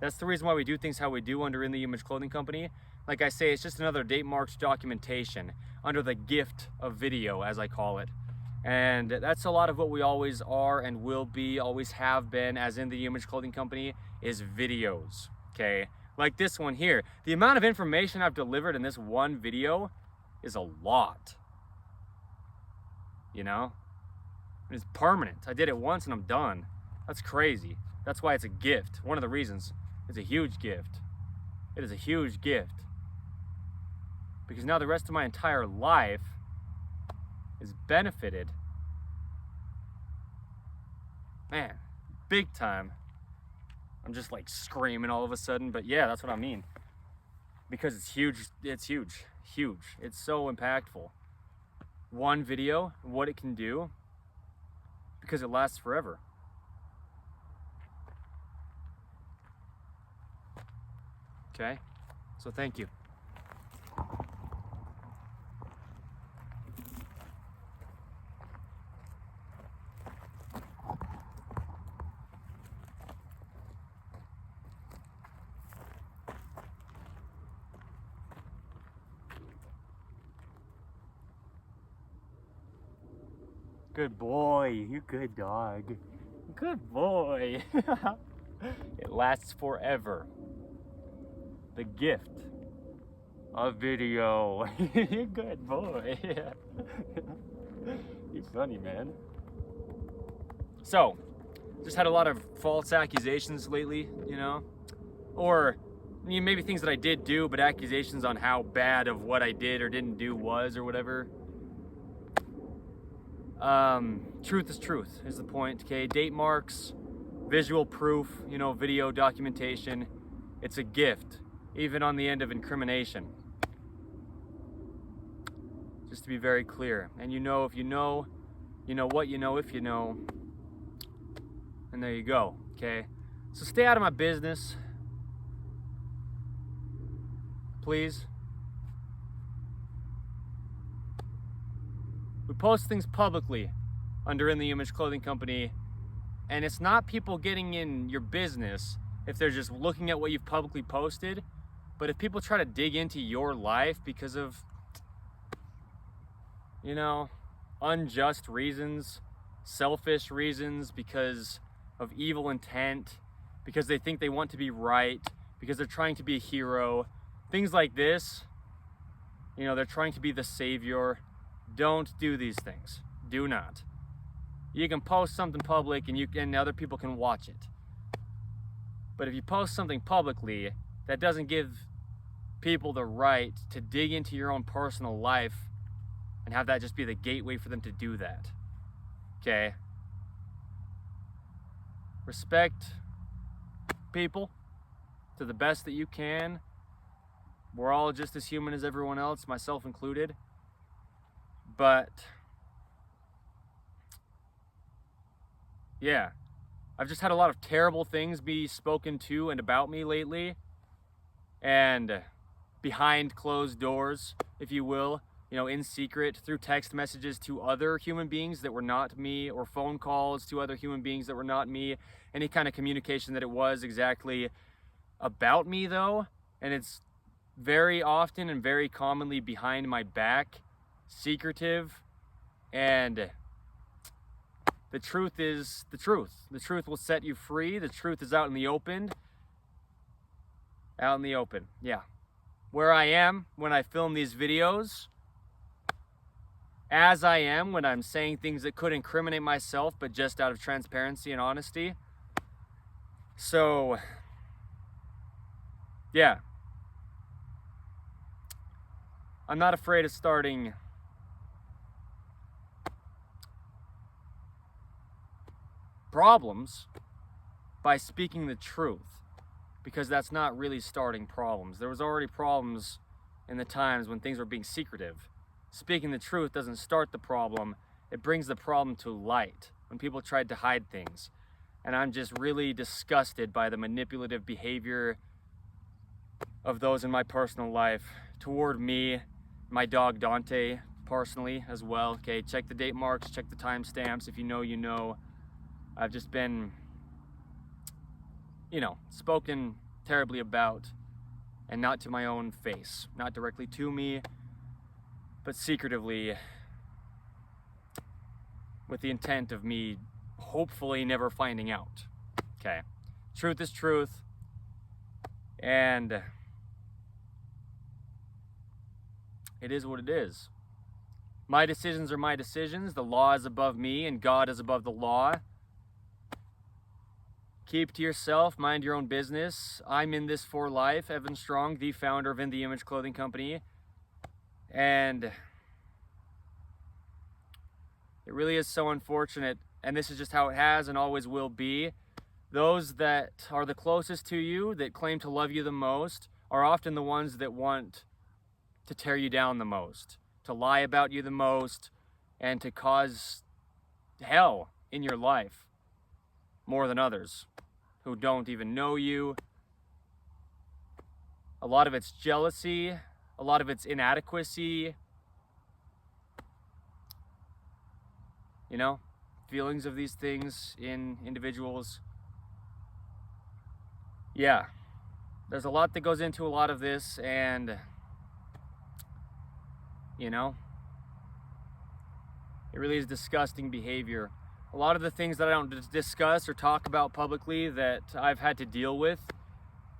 That's the reason why we do things how we do under In the Image Clothing Company. Like I say, it's just another date marks documentation under the gift of video, as I call it. And that's a lot of what we always are and will be, always have been as In the Image Clothing Company, is videos, okay? Like this one here. The amount of information I've delivered in this one video is a lot, you know? It's permanent. I did it once and I'm done. That's crazy. That's why it's a gift. One of the reasons. It's a huge gift. It is a huge gift. Because now the rest of my entire life is benefited. Man, big time. I'm just like screaming all of a sudden, but yeah, that's what I mean. Because it's huge. It's huge. Huge. It's so impactful. One video, what it can do, because it lasts forever. Okay, so thank you. Good boy, you good dog. Good boy. It lasts forever. The gift of video. Good boy. You're funny, man. So, just had a lot of false accusations lately, you know? Or maybe things that I did do, but accusations on how bad of what I did or didn't do was or whatever. Truth is truth is the point, okay? Date marks, visual proof, you know, video documentation. It's a gift, even on the end of incrimination. Just to be very clear. And you know if you know what you know if you know. And there you go, okay? So stay out of my business. Please. We post things publicly under In the Image Clothing Company, and it's not people getting in your business if they're just looking at what you've publicly posted, but if people try to dig into your life because of, you know, unjust reasons, selfish reasons, because of evil intent, because they think they want to be right, because they're trying to be a hero, things like this, you know, they're trying to be the savior. Don't do these things. Do not. You can post something public and other people can watch it. But if you post something publicly, that doesn't give people the right to dig into your own personal life and have that just be the gateway for them to do that. Okay? Respect people to the best that you can. We're all just as human as everyone else, myself included. But yeah, I've just had a lot of terrible things be spoken to and about me lately, and behind closed doors, if you will, you know, in secret, through text messages to other human beings that were not me, or phone calls to other human beings that were not me, any kind of communication that it was exactly about me though, and it's very often and very commonly behind my back, secretive, and the truth is the truth. The truth will set you free. The truth is out in the open. Out in the open, yeah. Where I am when I film these videos, as I am when I'm saying things that could incriminate myself, but just out of transparency and honesty. So, yeah. I'm not afraid of starting problems by speaking the truth, because that's not really starting problems. There was already problems in the times when things were being secretive. Speaking the truth doesn't start the problem, it brings the problem to light when people tried to hide things. And I'm just really disgusted by the manipulative behavior of those in my personal life toward me, my dog Dante, personally as well. Okay, check the date marks, check the timestamps. If you know, you know. I've just been, you know, spoken terribly about, and not to my own face, not directly to me, but secretively, with the intent of me hopefully never finding out. Okay, truth is truth, and it is what it is. My decisions are my decisions. The law is above me, and God is above the law. Keep to yourself, mind your own business. I'm in this for life. Evan Strong, the founder of In the Image Clothing Company. And it really is so unfortunate, and this is just how it has and always will be. Those that are the closest to you, that claim to love you the most, are often the ones that want to tear you down the most, to lie about you the most, and to cause hell in your life more than others who don't even know you. A lot of it's jealousy, a lot of it's inadequacy, you know, feelings of these things in individuals. Yeah, there's a lot that goes into a lot of this, and you know, it really is disgusting behavior. A lot of the things that I don't discuss or talk about publicly that I've had to deal with,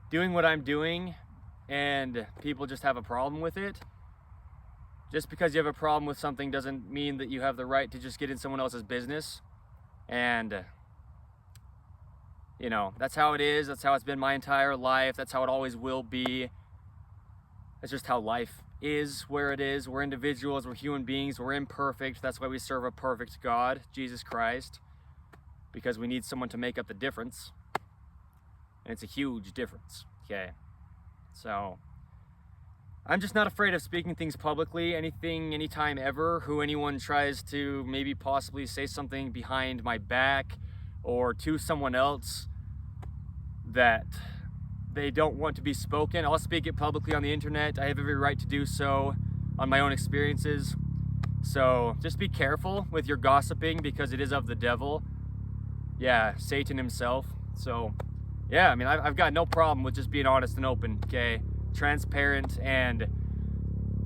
doing what I'm doing, and people just have a problem with it. Just because you have a problem with something doesn't mean that you have the right to just get in someone else's business. And, you know, that's how it is. That's how it's been my entire life. That's how it always will be. That's just how life is where it is. We're individuals, we're human beings, we're imperfect. That's why we serve a perfect God, Jesus Christ, because we need someone to make up the difference. And it's a huge difference, okay? So I'm just not afraid of speaking things publicly, anytime ever. Who anyone tries to maybe possibly say something behind my back or to someone else that they don't want to be spoken, I'll speak it publicly on the internet. I have every right to do so on my own experiences. So just be careful with your gossiping, because it is of the devil. Yeah, Satan himself. So yeah, I mean, I've got no problem with just being honest and open, okay? Transparent, and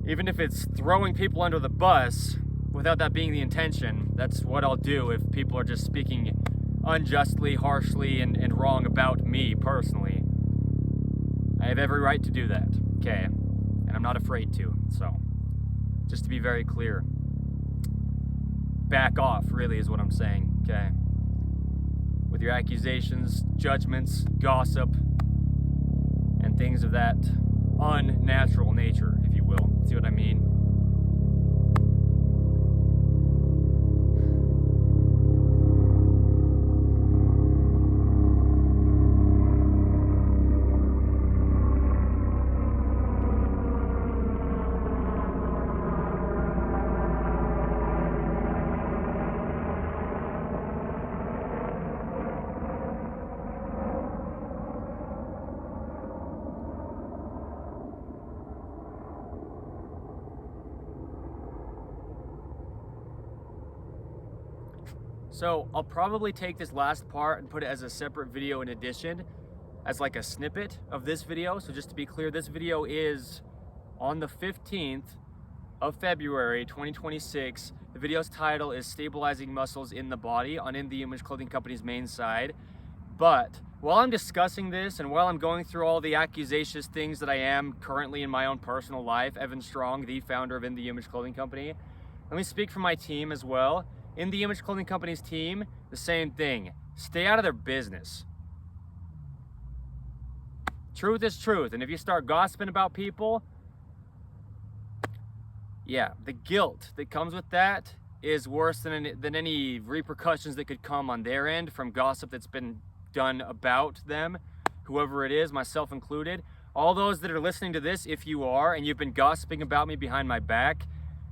even if it's throwing people under the bus without that being the intention, that's what I'll do if people are just speaking unjustly, harshly, and wrong about me personally. I have every right to do that, okay? And I'm not afraid to. So just to be very clear, back off really is what I'm saying, okay? With your accusations, judgments, gossip, and things of that unnatural nature, if you will. See what I mean? So I'll probably take this last part and put it as a separate video in addition, as like a snippet of this video. So just to be clear, this video is on the 15th of February 2026. The video's title is Stabilizing Muscles in the Body on In the Image Clothing Company's main side. But while I'm discussing this and while I'm going through all the accusations things that I am currently in my own personal life, Evan Strong, the founder of In the Image Clothing Company, let me speak for my team as well. In the Image Clothing Company's team, the same thing. Stay out of their business. Truth is truth, and if you start gossiping about people, yeah, the guilt that comes with that is worse than any repercussions that could come on their end from gossip that's been done about them, whoever it is, myself included. All those that are listening to this, if you are, and you've been gossiping about me behind my back,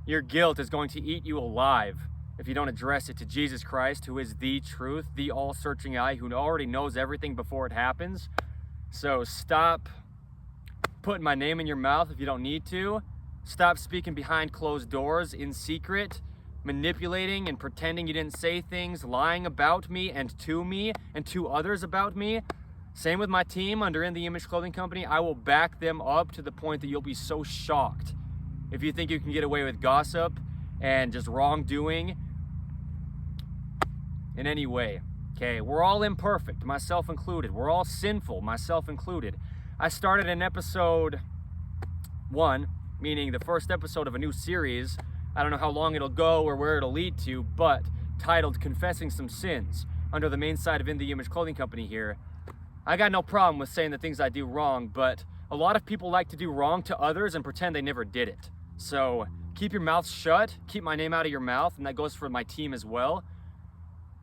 your guilt is going to eat you alive if you don't address it to Jesus Christ, who is the truth, the all-searching eye, who already knows everything before it happens. So stop putting my name in your mouth if you don't need to. Stop speaking behind closed doors in secret, manipulating and pretending you didn't say things, lying about me and to others about me. Same with my team under In The Image Clothing Company. I will back them up to the point that you'll be so shocked if you think you can get away with gossip and just wrongdoing in any way. Okay, we're all imperfect, myself included. We're all sinful, myself included. I started in episode 1, meaning the first episode of a new series. I don't know how long it'll go or where it'll lead to, but titled Confessing Some Sins, under the main site of In The Image Clothing Company here. I got no problem with saying the things I do wrong, but a lot of people like to do wrong to others and pretend they never did it. So keep your mouth shut, keep my name out of your mouth, and that goes for my team as well.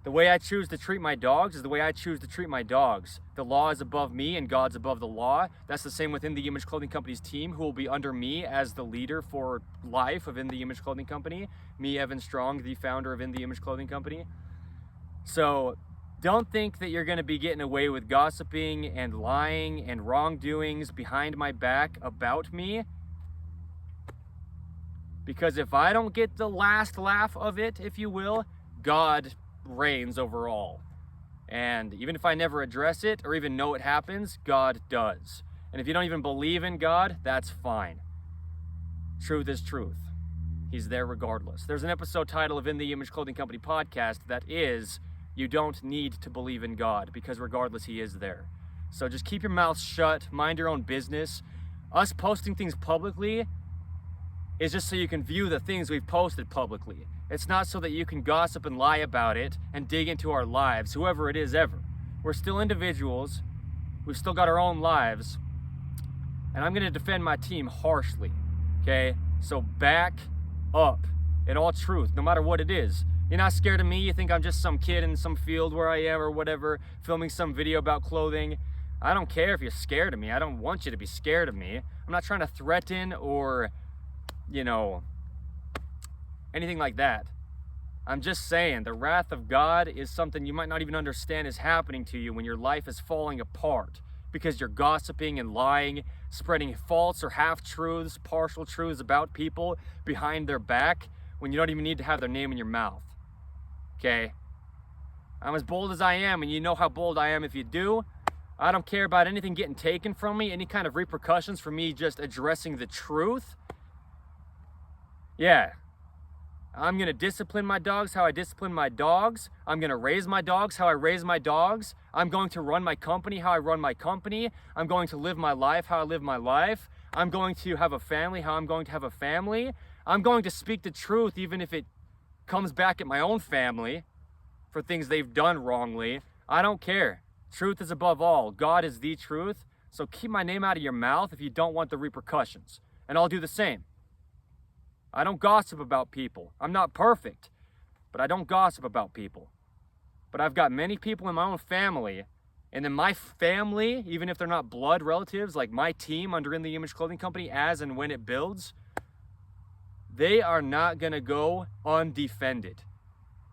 The way I choose to treat my dogs is the way I choose to treat my dogs. The law is above me and God's above the law. That's the same within the Image Clothing Company's team, who will be under me as the leader for life of In The Image Clothing Company. Me, Evan Strong, the founder of In The Image Clothing Company. So don't think that you're going to be getting away with gossiping and lying and wrongdoings behind my back about me. Because if I don't get the last laugh of it, if you will, God reigns over all. And even if I never address it or even know it happens, God does. And if you don't even believe in God, that's fine. Truth is truth. He's there regardless. There's an episode title of In The Image Clothing Company podcast that is, you don't need to believe in God, because regardless, He is there. So just keep your mouth shut, mind your own business. Us posting things publicly is just so you can view the things we've posted publicly. It's not so that you can gossip and lie about it and dig into our lives, whoever it is ever. We're still individuals. We've still got our own lives. And I'm going to defend my team harshly, okay? So back up in all truth, no matter what it is. You're not scared of me. You think I'm just some kid in some field where I am or whatever, filming some video about clothing. I don't care if you're scared of me. I don't want you to be scared of me. I'm not trying to threaten or, anything like that. I'm just saying the wrath of God is something you might not even understand is happening to you when your life is falling apart because you're gossiping and lying, spreading false or half-truths, partial truths about people behind their back when you don't even need to have their name in your mouth. Okay? I'm as bold as I am, and you know how bold I am if you do. I don't care about anything getting taken from me, any kind of repercussions for me just addressing the truth. Yeah. I'm going to discipline my dogs how I discipline my dogs. I'm going to raise my dogs how I raise my dogs. I'm going to run my company how I run my company. I'm going to live my life how I live my life. I'm going to have a family how I'm going to have a family. I'm going to speak the truth even if it comes back at my own family for things they've done wrongly. I don't care. Truth is above all. God is the truth. So keep my name out of your mouth if you don't want the repercussions. And I'll do the same. I don't gossip about people. I'm not perfect, but I don't gossip about people. But I've got many people in my own family, and in my family, even if they're not blood relatives, like my team under In The Image Clothing Company, as and when it builds, they are not going to go undefended.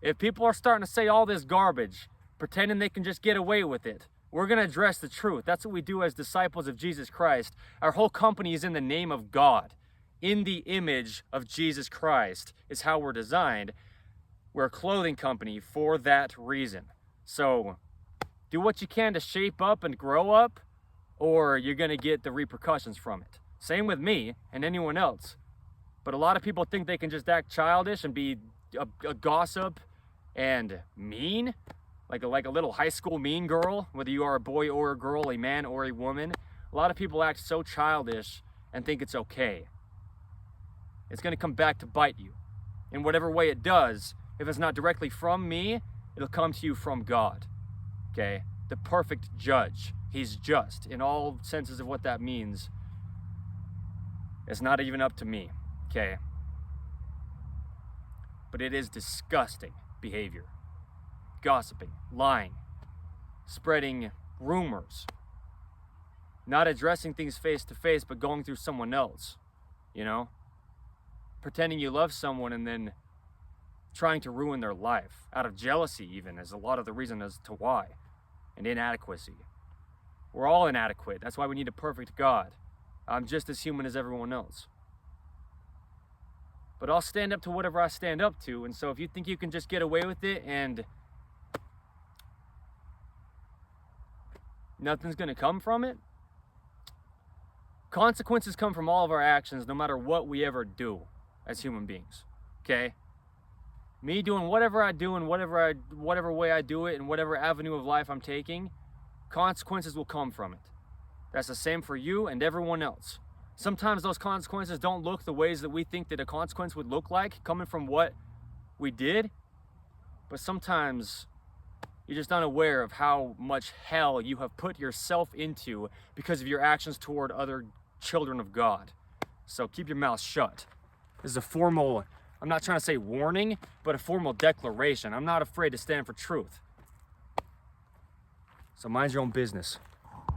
If people are starting to say all this garbage, pretending they can just get away with it, we're going to address the truth. That's what we do as disciples of Jesus Christ. Our whole company is in the name of God. In the image of Jesus Christ is how we're designed. We're a clothing company for that reason. So do what you can to shape up and grow up, or you're going to get the repercussions from it. Same with me and anyone else. But a lot of people think they can just act childish and be a gossip and mean, like a little high school mean girl, whether you are a boy or a girl, a man or a woman. A lot of people act so childish and think it's okay. It's going to come back to bite you. In whatever way it does, if it's not directly from me, it'll come to you from God. Okay? The perfect judge. He's just in all senses of what that means. It's not even up to me. Okay? But it is disgusting behavior. Gossiping, lying, spreading rumors, not addressing things face to face, but going through someone else, pretending you love someone and then trying to ruin their life out of jealousy even is a lot of the reason as to why, and inadequacy. We're all inadequate. That's why we need a perfect God. I'm just as human as everyone else. But I'll stand up to whatever I stand up to, and so if you think you can just get away with it and nothing's going to come from it. Consequences come from all of our actions, no matter what we ever do as human beings. Okay? Me doing whatever I do and whatever way I do it and whatever avenue of life I'm taking, consequences will come from it. That's the same for you and everyone else. Sometimes those consequences don't look the ways that we think that a consequence would look like coming from what we did, but sometimes you're just unaware of how much hell you have put yourself into because of your actions toward other children of God. So keep your mouth shut. This is a formal, I'm not trying to say warning, but a formal declaration. I'm not afraid to stand for truth. So mind your own business.